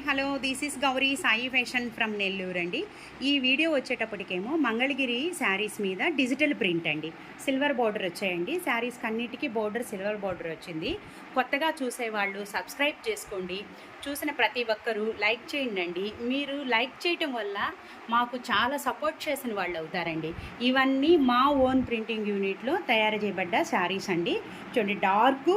Hello, this is Gauri Sai fashion from Nellore అండి. ఈ video వచ్చేటప్పటికేమో Mangalagiri saris మీద డిజిటల్ ప్రింట్ అండి. సిల్వర్ బోర్డర్ వచ్చాయండి. శారీస్ అన్నిటికీ బోర్డర్ సిల్వర్ బోర్డర్ వచ్చింది. కొత్తగా చూసేవాళ్ళు సబ్స్క్రైబ్ చేసుకోండి. చూసిన ప్రతి ఒక్కరూ లైక్ చేయండి. మీరు లైక్ చేయటం వల్ల మాకు చాలా సపోర్ట్ చేసిన వాళ్ళు అవుతారండి. ఇవన్నీ మా ఓన్ ప్రింటింగ్ యూనిట్లో తయారు చేయబడ్డ శారీస్ అండి. చూడండి, డార్క్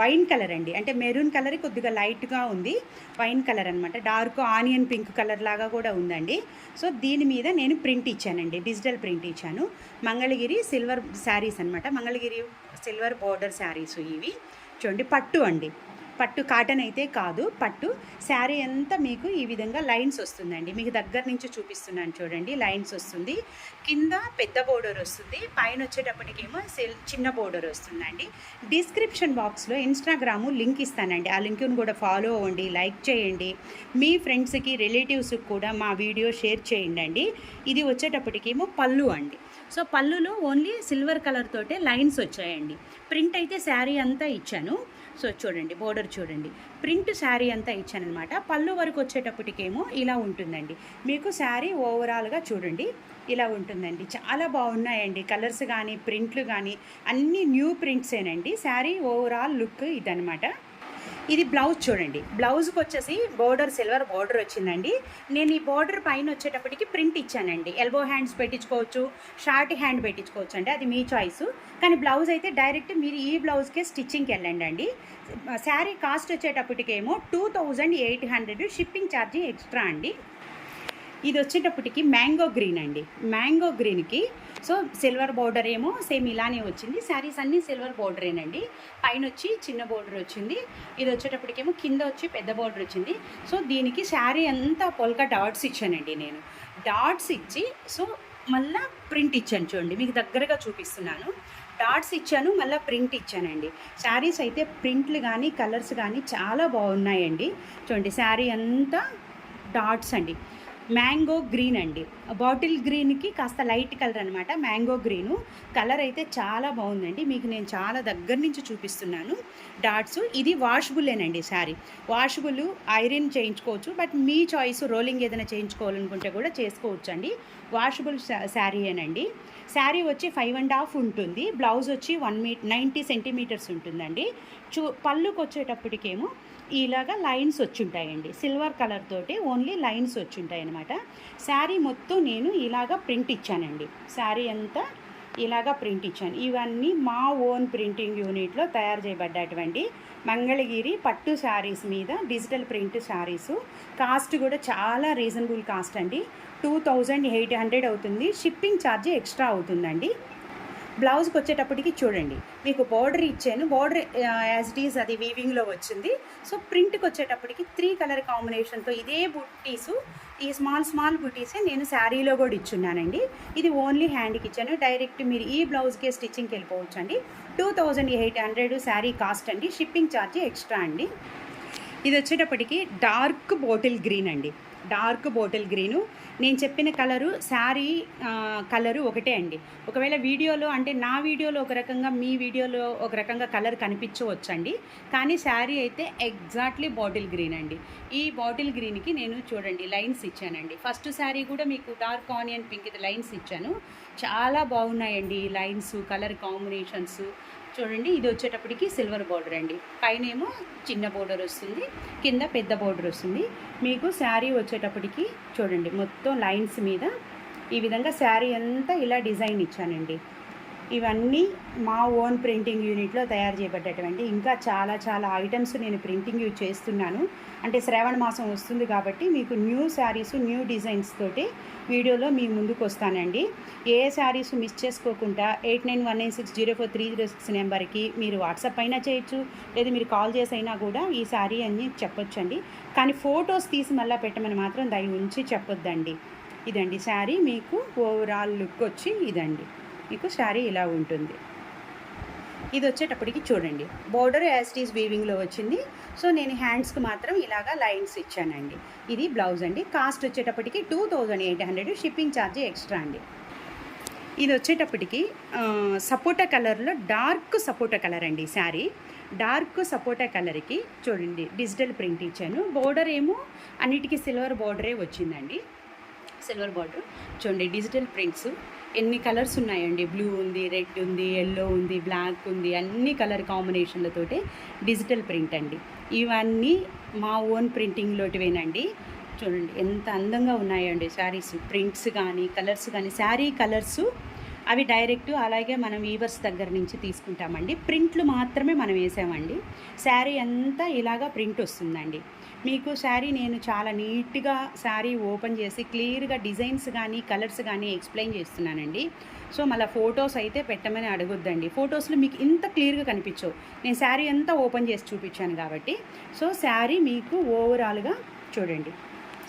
వైన్ కలర్ అండి, అంటే మెరూన్ కలర్ కొద్దిగా లైట్గా ఉంది, వైన్ కలర్ అనమాట. డార్క్ ఆనియన్ పింక్ కలర్ లాగా కూడా ఉందండి. సో దీని మీద నేను ప్రింట్ ఇచ్చానండి, డిజిటల్ ప్రింట్ ఇచ్చాను. మంగళగిరి సిల్వర్ శారీస్ అనమాట, మంగళగిరి సిల్వర్ బోర్డర్ శారీస్ ఇవి. చూడండి, పట్టు అండి, పట్టు కాటన్ అయితే కాదు, పట్టు. శారీ అంతా మీకు ఈ విధంగా లైన్స్ వస్తుందండి. మీకు దగ్గర నుంచి చూపిస్తున్నాను చూడండి, లైన్స్ వస్తుంది. కింద పెద్ద బోర్డర్ వస్తుంది, పైన వచ్చేటప్పటికేమో చిన్న బోర్డర్ వస్తుందండి. డిస్క్రిప్షన్ బాక్స్లో ఇన్స్టాగ్రాము లింక్ ఇస్తానండి, ఆ లింక్ను కూడా ఫాలో అవ్వండి, లైక్ చేయండి. మీ ఫ్రెండ్స్కి రిలేటివ్స్కి కూడా మా వీడియో షేర్ చేయండి. ఇది వచ్చేటప్పటికేమో పళ్ళు అండి. సో పళ్ళులో ఓన్లీ సిల్వర్ కలర్ తోటే లైన్స్ వచ్చాయండి. ప్రింట్ అయితే శారీ అంతా ఇచ్చాను. సో చూడండి, బోర్డర్ చూడండి, ప్రింట్ శారీ అంతా ఇచ్చానమాట. పళ్ళు వరకు వచ్చేటప్పటికేమో ఇలా ఉంటుందండి. మీకు శారీ ఓవరాల్గా చూడండి ఇలా ఉంటుందండి. చాలా బాగున్నాయండి, కలర్స్ కానీ ప్రింట్లు కానీ అన్నీ న్యూ ప్రింట్సేనండి. శారీ ఓవరాల్ లుక్ ఇదనమాట. ఇది బ్లౌజ్ చూడండి, బ్లౌజ్కి వచ్చేసి బోర్డర్ సిల్వర్ బోర్డర్ వచ్చిందండి. నేను ఈ బోర్డర్ పైన వచ్చేటప్పటికి ప్రింట్ ఇచ్చానండి. ఎల్బో హ్యాండ్స్ పెట్టించుకోవచ్చు, షార్ట్ హ్యాండ్ పెట్టించుకోవచ్చు అండి, అది మీ చాయిస్. కానీ బ్లౌజ్ అయితే డైరెక్ట్ మీరు ఈ బ్లౌజ్కే స్టిచ్చింగ్కి వెళ్ళండి అండి. శారీ కాస్ట్ వచ్చేటప్పటికేమో 2800, షిప్పింగ్ ఛార్జీ ఎక్స్ట్రా అండి. ఇది వచ్చేటప్పటికి మ్యాంగో గ్రీన్ అండి. మ్యాంగో గ్రీన్కి సో సిల్వర్ బోర్డర్ ఏమో సేమ్ ఇలానే వచ్చింది. శారీస్ అన్నీ సిల్వర్ బోర్డరేనండి. పైన వచ్చి చిన్న బోర్డర్ వచ్చింది. ఇది వచ్చేటప్పటికేమో కింద వచ్చి పెద్ద బోర్డర్ వచ్చింది. సో దీనికి శారీ అంతా పొల్కా డాట్స్ ఇచ్చానండి నేను. డాట్స్ ఇచ్చి సో మళ్ళీ ప్రింట్ ఇచ్చాను చూడండి, మీకు దగ్గరగా చూపిస్తున్నాను. డాట్స్ ఇచ్చాను, మళ్ళీ ప్రింట్ ఇచ్చానండి. శారీస్ అయితే ప్రింట్లు కానీ కలర్స్ కానీ చాలా బాగున్నాయండి. చూడండి, శారీ అంతా డాట్స్ అండి. మ్యాంగో గ్రీన్ అండి, బాటిల్ గ్రీన్కి కాస్త లైట్ కలర్ అనమాట. మ్యాంగో గ్రీను కలర్ అయితే చాలా బాగుందండి, మీకు నేను చాలా దగ్గర నుంచి చూపిస్తున్నాను. డాట్స్ ఇది వాషబుల్లేనండి. శారీ వాషబుల్, ఐరన్ చేయించుకోవచ్చు, బట్ మీ చాయిస్. రోలింగ్ ఏదైనా చేయించుకోవాలనుకుంటే కూడా చేసుకోవచ్చు అండి. వాషబుల్ శారీయేనండి. శారీ వచ్చి 5.5 ఉంటుంది. బ్లౌజ్ వచ్చి 90 సెంటీమీటర్స్ ఉంటుందండి. పళ్ళుకి వచ్చేటప్పటికేమో ఇలాగా లైన్స్ వచ్చుంటాయండి, సిల్వర్ కలర్ తోటి ఓన్లీ లైన్స్ వచ్చుంటాయి అనమాట. శారీ మొత్తం నేను ఇలాగా ప్రింట్ ఇచ్చానండి, శారీ అంతా ఇలాగా ప్రింట్ ఇచ్చాను. ఇవన్నీ మా ఓన్ ప్రింటింగ్ యూనిట్లో తయారు చేయబడ్డటువంటి మంగళగిరి పట్టు శారీస్ మీద డిజిటల్ ప్రింట్ శారీసు. కాస్ట్ కూడా చాలా రీజనబుల్ కాస్ట్ అండి, 2800 అవుతుంది. షిప్పింగ్ ఛార్జీ ఎక్స్ట్రా అవుతుందండి. బ్లౌజ్కి వచ్చేటప్పటికి చూడండి, మీకు బోర్డర్ ఇచ్చాను, బోర్డర్ యాజ్ ఇట్ ఈజ్ అది వీవింగ్లో వచ్చింది. సో ప్రింట్కి వచ్చేటప్పటికి 3 కలర్ కాంబినేషన్తో ఇదే బుట్టీసు, ఈ స్మాల్ బుట్టీసే నేను శారీలో కూడా ఇచ్చున్నానండి. ఇది ఓన్లీ హ్యాండ్కి ఇచ్చాను. డైరెక్ట్ మీరు ఈ బ్లౌజ్కే స్టిచ్చింగ్కి వెళ్ళిపోవచ్చు అండి. 2800 శారీ కాస్ట్ అండి. షిప్పింగ్ ఛార్జీ ఎక్స్ట్రా అండి. ఇది వచ్చేటప్పటికి డార్క్ బాటిల్ గ్రీన్ అండి. డార్క్ బాటిల్ గ్రీను నేను చెప్పిన కలరు, శారీ కలరు ఒకటే అండి. ఒకవేళ వీడియోలో, అంటే నా వీడియోలో ఒక రకంగా, మీ వీడియోలో ఒక రకంగా కలర్ కనిపించవచ్చండి, కానీ శారీ అయితే ఎగ్జాక్ట్లీ బాటిల్ గ్రీన్ అండి. ఈ బాటిల్ గ్రీన్కి నేను చూడండి లైన్స్ ఇచ్చానండి. ఫస్ట్ శారీ కూడా మీకు డార్క్ ఆనియన్ పింక్ ఇది లైన్స్ ఇచ్చాను. చాలా బాగున్నాయండి ఈ లైన్స్, కలర్ కాంబినేషన్స్. చూడండి, ఇది వచ్చేటప్పటికి సిల్వర్ బోర్డర్ అండి. పైన ఏమో చిన్న బోర్డర్ వస్తుంది, కింద పెద్ద బోర్డర్ వస్తుంది. మీకు శారీ వచ్చేటప్పటికి చూడండి మొత్తం లైన్స్ మీద ఈ విధంగా శారీ అంతా ఇలా డిజైన్ ఇచ్చానండి. ఇవన్నీ మా ఓన్ ప్రింటింగ్ యూనిట్లో తయారు చేయబడ్డటువంటి ఇంకా చాలా ఐటమ్స్ నేను ప్రింటింగ్ యూజ్ చేస్తున్నాను. అంటే శ్రావణ మాసం వస్తుంది కాబట్టి మీకు న్యూ శారీస్, న్యూ డిజైన్స్ తోటి వీడియోలో మీ ముందుకు వస్తానండి. ఏ శారీస్ మిస్ చేసుకోకుండా 8919604306 నెంబర్కి మీరు వాట్సాప్ అయినా చేయొచ్చు, లేదా మీరు కాల్ చేసి అయినా కూడా ఈ శారీ అని చెప్పొచ్చండి. కానీ ఫొటోస్ తీసి మళ్ళీ పెట్టమని మాత్రం దయ ఉంచి చెప్పొద్దండి. ఇదండి శారీ, మీకు ఓవరాల్ లుక్ వచ్చి ఇదండి. మీకు శారీ ఇలా ఉంటుంది. ఇది వచ్చేటప్పటికి చూడండి, బోర్డర్ యాజ్ ఇట్ ఈజ్ వీవింగ్లో వచ్చింది. సో నేను హ్యాండ్స్కి మాత్రం ఇలాగా లైన్స్ ఇచ్చానండి. ఇది బ్లౌజ్ అండి. కాస్ట్ వచ్చేటప్పటికి 2800, షిప్పింగ్ ఛార్జీ ఎక్స్ట్రా అండి. ఇది వచ్చేటప్పటికి సపోటా కలర్లో డార్క్ సపోటా కలర్ అండి శారీ. డార్క్ సపోటా కలర్కి చూడండి డిజిటల్ ప్రింట్ ఇచ్చాను. బోర్డర్ ఏమో అన్నిటికీ సిల్వర్ బోర్డరే వచ్చిందండి. సిల్వర్ బార్డర్ చూడండి, డిజిటల్ ప్రింట్స్ ఎన్ని కలర్స్ ఉన్నాయండి. బ్లూ ఉంది, రెడ్ ఉంది, ఎల్లో ఉంది, బ్లాక్ ఉంది, అన్ని కలర్ కాంబినేషన్లతోటి డిజిటల్ ప్రింట్ అండి. ఇవన్నీ మా ఓన్ ప్రింటింగ్లోటివేనండి. చూడండి ఎంత అందంగా ఉన్నాయండి శారీస్. ప్రింట్స్ కానీ కలర్స్ కానీ, శారీ కలర్సు అవి డైరెక్ట్ అలాగే మనం వీవర్స్ దగ్గర నుంచి తీసుకుంటామండి. ప్రింట్లు మాత్రమే మనం వేసామండి. శారీ అంతా ఇలాగా ప్రింట్ వస్తుందండి. మీకు శారీ నేను చాలా నీట్గా శారీ ఓపెన్ చేసి క్లియర్గా డిజైన్స్ కానీ కలర్స్ కానీ ఎక్స్ప్లెయిన్ చేస్తున్నానండి. సో మళ్ళీ ఫొటోస్ అయితే పెట్టమని అడగొద్దండి. ఫొటోస్లో మీకు ఇంత క్లియర్గా కనిపించవు. నేను శారీ అంతా ఓపెన్ చేసి చూపించాను కాబట్టి. సో శారీ మీకు ఓవరాల్గా చూడండి,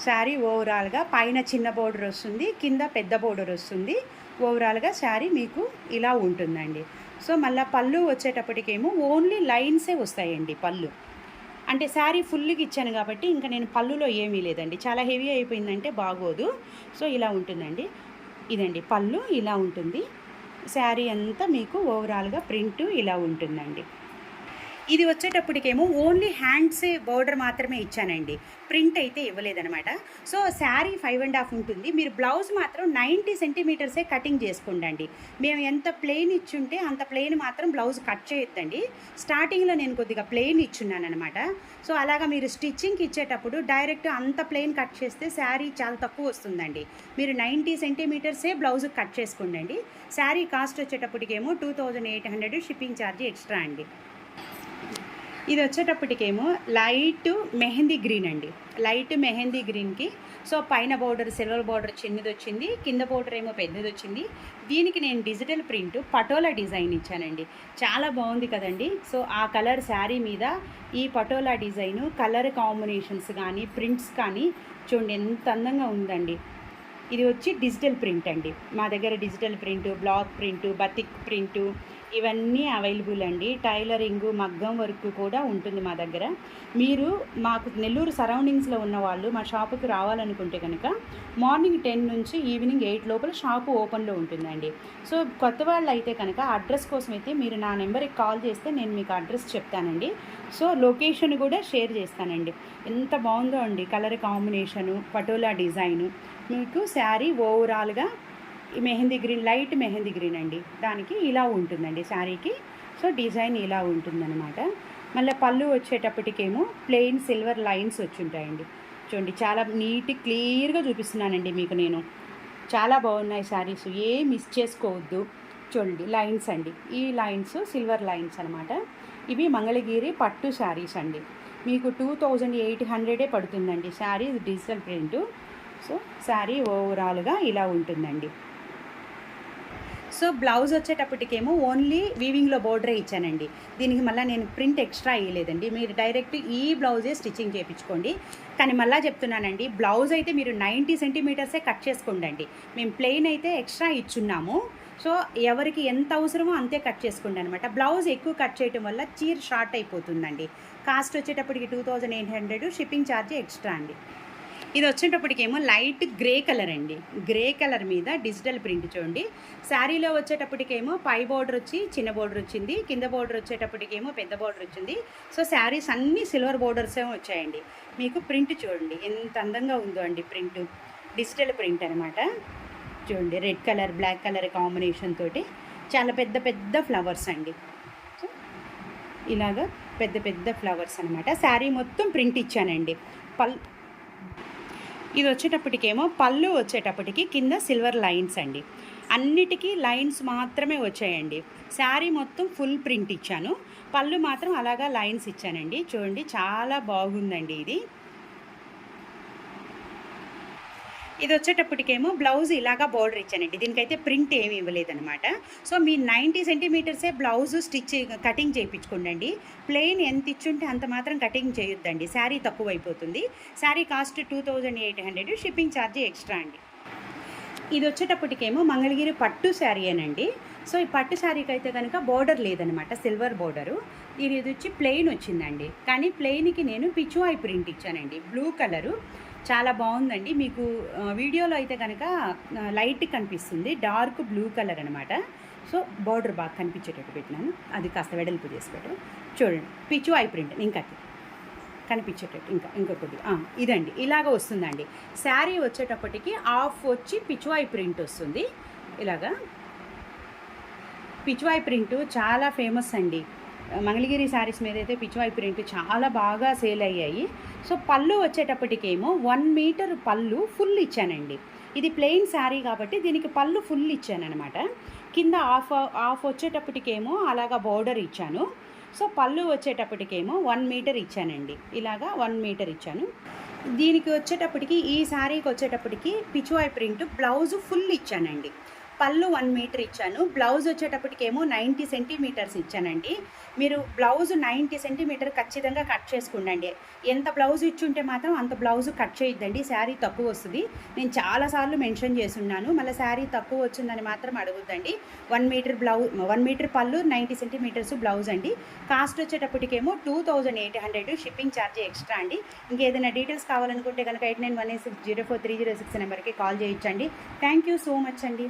శారీ ఓవరాల్గా పైన చిన్న బోర్డర్ వస్తుంది, కింద పెద్ద బోర్డర్ వస్తుంది. ఓవరాల్గా శారీ మీకు ఇలా ఉంటుందండి. సో మళ్ళీ పళ్ళు వచ్చేటప్పటికేమో ఓన్లీ లైన్సే వస్తాయండి. పళ్ళు అంటే శారీ ఫుల్గా ఇచ్చాను కాబట్టి ఇంకా నేను పళ్ళులో ఏమీ లేదండి. చాలా హెవీ అయిపోయిందంటే బాగోదు. సో ఇలా ఉంటుందండి. ఇదండి పళ్ళు ఇలా ఉంటుంది. శారీ అంతా మీకు ఓవరాల్గా ప్రింట్ ఇలా ఉంటుందండి. ఇది వచ్చేటప్పటికేమో ఓన్లీ హ్యాండ్సే బోర్డర్ మాత్రమే ఇచ్చానండి. ప్రింట్ అయితే ఇవ్వలేదనమాట. సో శారీ 5.5 ఉంటుంది. మీరు బ్లౌజ్ మాత్రం 90 సెంటీమీటర్సే కటింగ్ చేసుకోండి. మేము ఎంత ప్లెయిన్ ఇచ్చుంటే అంత ప్లెయిన్ మాత్రం బ్లౌజ్ కట్ చేయొద్దండి. స్టార్టింగ్లో నేను కొద్దిగా ప్లెయిన్ ఇచ్చున్నాను అనమాట. సో అలాగా మీరు స్టిచ్చింగ్కి ఇచ్చేటప్పుడు డైరెక్ట్ అంత ప్లెయిన్ కట్ చేస్తే శారీ చాలా తక్కువ వస్తుందండి. మీరు 90 సెంటీమీటర్సే బ్లౌజ్ కట్ చేసుకోండి. శారీ కాస్ట్ వచ్చేటప్పటికేమో 2800 షిప్పింగ్ ఛార్జ్ ఎక్స్ట్రా అండి. ఇది వచ్చేటప్పటికేమో లైట్ మెహందీ గ్రీన్ అండి. లైట్ మెహందీ గ్రీన్కి సో పైన బోర్డర్ సిల్వర్ బోర్డర్ చిన్నది వచ్చింది, కింద బోర్డర్ ఏమో పెద్దది వచ్చింది. దీనికి నేను డిజిటల్ ప్రింట్ పటోలా డిజైన్ ఇచ్చానండి. చాలా బాగుంది కదండి. సో ఆ కలర్ శారీ మీద ఈ పటోలా డిజైను కలర్ కాంబినేషన్స్ కానీ ప్రింట్స్ కానీ చూడండి ఎంత అందంగా ఉందండి. ఇది వచ్చి డిజిటల్ ప్రింట్ అండి. మా దగ్గర digital print, black print, batik print ఇవన్నీ అవైలబుల్ అండి. టైలరింగు, మగ్గం వర్క్ కూడా ఉంటుంది మా దగ్గర. మీరు మాకు నెల్లూరు సరౌండింగ్స్లో ఉన్న వాళ్ళు మా షాపుకి రావాలనుకుంటే కనుక మార్నింగ్ 10 నుంచి ఈవినింగ్ 8 లోపల షాపు ఓపెన్లో ఉంటుందండి. సో కొత్త వాళ్ళు అయితే కనుక అడ్రస్ కోసం అయితే మీరు నా నెంబర్కి కాల్ చేస్తే నేను మీకు అడ్రస్ చెప్తానండి. సో లొకేషన్ కూడా షేర్ చేస్తానండి. ఎంత బాగుందో అండి కలర్ కాంబినేషను, పటోలా డిజైను. మీకు శారీ ఓవరాల్గా mehndi green, light mehndi green అండి. దానికి ఇలా ఉంటుందండి శారీకి. సో డిజైన్ ఇలా ఉంటుందన్నమాట. మళ్ళీ పళ్ళు వచ్చేటప్పటికేమో ప్లెయిన్ సిల్వర్ లైన్స్ వచ్చి ఉంటాయండి. చూడండి చాలా నీట్ క్లియర్గా చూపిస్తున్నానండి మీకు నేను. చాలా బాగున్నాయి శారీస్, ఏ మిస్ చేసుకోవద్దు. చూడండి లైన్స్ అండి, ఈ లైన్స్ సిల్వర్ లైన్స్ అనమాట. ఇవి మంగళగిరి పట్టు శారీస్ అండి. మీకు 2800 పడుతుందండి sari digital print. So sari ఓవరాల్గా ఇలా ఉంటుందండి. సో బ్లౌజ్ వచ్చేటప్పటికేమో ఓన్లీ వీవింగ్లో బోర్డరే ఇచ్చానండి. దీనికి మళ్ళీ నేను ప్రింట్ ఎక్స్ట్రా వేయలేదండి. మీరు డైరెక్ట్ ఈ బ్లౌజే స్టిచ్చింగ్ చేయించుకోండి. కానీ మళ్ళీ చెప్తున్నానండి, బ్లౌజ్ అయితే మీరు 90 సెంటీమీటర్సే కట్ చేసుకోండి. మేము ప్లెయిన్ అయితే ఎక్స్ట్రా ఇచ్చున్నాము. సో ఎవరికి ఎంత అవసరమో అంతే కట్ చేసుకోండి అనమాట. బ్లౌజ్ ఎక్కువ కట్ చేయడం వల్ల చీర షార్ట్ అయిపోతుందండి. కాస్ట్ వచ్చేటప్పటికి 2800, షిప్పింగ్ ఛార్జ్ ఎక్స్ట్రా అండి. ఇది వచ్చేటప్పటికేమో లైట్ గ్రే కలర్ అండి. గ్రే కలర్ మీద డిజిటల్ ప్రింట్ చూడండి. శారీలో వచ్చేటప్పటికేమో పై బోర్డర్ వచ్చి చిన్న బోర్డర్ వచ్చింది, కింద బోర్డర్ వచ్చేటప్పటికేమో పెద్ద బోర్డర్ వచ్చింది. సో శారీస్ అన్నీ సిల్వర్ బోర్డర్సే వచ్చాయండి. మీకు ప్రింట్ చూడండి ఎంత అందంగా ఉందో అండి. ప్రింట్ డిజిటల్ ప్రింట్ అనమాట. చూడండి red colour black colour combination తోటి చాలా పెద్ద పెద్ద ఫ్లవర్స్ అండి. సో ఇలాగా పెద్ద పెద్ద ఫ్లవర్స్ అనమాట. శారీ మొత్తం ప్రింట్ ఇచ్చానండి. ఇది వచ్చేటప్పటికేమో పళ్ళు వచ్చేటప్పటికి కింద సిల్వర్ లైన్స్ అండి. అన్నిటికీ లైన్స్ మాత్రమే వచ్చాయండి. శారీ మొత్తం ఫుల్ ప్రింట్ ఇచ్చాను, పళ్ళు మాత్రం అలాగా లైన్స్ ఇచ్చానండి. చూడండి చాలా బాగుందండి ఇది. ఇది వచ్చేటప్పటికేమో బ్లౌజ్ ఇలాగా బోర్డర్ ఇచ్చానండి. దీనికైతే ప్రింట్ ఏమి ఇవ్వలేదనమాట. సో మీ 90 సెంటీమీటర్సే బ్లౌజ్ కటింగ్ చేయించుకోండి. ప్లెయిన్ ఎంత ఇచ్చుంటే అంత మాత్రం కటింగ్ చేయొద్దండి, శారీ తక్కువ అయిపోతుంది. Sari cost 2800, shipping charge extra అండి. ఇది వచ్చేటప్పటికేమో మంగళగిరి పట్టు శారీయేనండి. సో ఈ పట్టు శారీకి అయితే కనుక బోర్డర్ లేదనమాట, సిల్వర్ బోర్డరు. ఇది వచ్చి ప్లెయిన్ వచ్చిందండి. కానీ ప్లెయిన్కి నేను పిచ్చువాయి ప్రింట్ ఇచ్చానండి, బ్లూ కలరు. చాలా బాగుందండి. మీకు వీడియోలో అయితే కనుక లైట్ కనిపిస్తుంది, డార్క్ బ్లూ కలర్ అనమాట. సో బార్డర్ బాగా కనిపించేటట్టు పెట్టినాను, అది కాస్త వెడల్పు చేసి పెట్టాను. చూడండి పిచ్చువాయి ప్రింట్ ఇంకా కనిపించేటట్టు ఇంకొకటి ఇదండి, ఇలాగ వస్తుందండి. శారీ వచ్చేటప్పటికి హాఫ్ వచ్చి పిచ్చువాయి ప్రింట్ వస్తుంది. ఇలాగా పిచ్చువాయి ప్రింట్ చాలా ఫేమస్ అండి. మంగళగిరి శారీస్ మీద అయితే పిచ్చువాయి ప్రింట్ చాలా బాగా సేల్ అయ్యాయి. సో పళ్ళు వచ్చేటప్పటికేమో 1 మీటర్ పళ్ళు ఫుల్ ఇచ్చానండి. ఇది ప్లెయిన్ శారీ కాబట్టి దీనికి పళ్ళు ఫుల్ ఇచ్చానమాట. కింద హాఫ్ వచ్చేటప్పటికేమో అలాగా బోర్డర్ ఇచ్చాను. సో పళ్ళు వచ్చేటప్పటికేమో 1 మీటర్ ఇచ్చానండి. ఇలాగా 1 మీటర్ ఇచ్చాను. దీనికి వచ్చేటప్పటికి ఈ శారీకి వచ్చేటప్పటికి పిచ్చువాయి ప్రింట్ బ్లౌజ్ ఫుల్ ఇచ్చానండి. పళ్ళు 1 మీటర్ ఇచ్చాను. బ్లౌజ్ వచ్చేటప్పటికేమో 90 సెంటీమీటర్స్ ఇచ్చానండి. మీరు బ్లౌజ్ 90 సెంటీమీటర్ ఖచ్చితంగా కట్ చేసుకుండండి. ఎంత బ్లౌజ్ ఇచ్చుంటే మాత్రం అంత బ్లౌజ్ కట్ చేయొద్దండి, శారీ తక్కువ వస్తుంది. నేను చాలాసార్లు మెన్షన్ చేస్తున్నాను, మళ్ళీ శారీ తక్కువ వచ్చిందని మాత్రం అడగొద్దండి. 1 మీటర్ పళ్ళు, 90 సెంటీమీటర్స్ బ్లౌజ్ అండి. కాస్ట్ వచ్చేటప్పటికేమో 2800, షిప్పింగ్ ఛార్జ్ ఎక్స్ట్రా అండి. ఇంకేదైనా డీటెయిల్స్ కావాలనుకుంటే కనుక 8918604306 నెంబర్కి కాల్ చేయొచ్చండి. థ్యాంక్ యూ సో మచ్ అండి.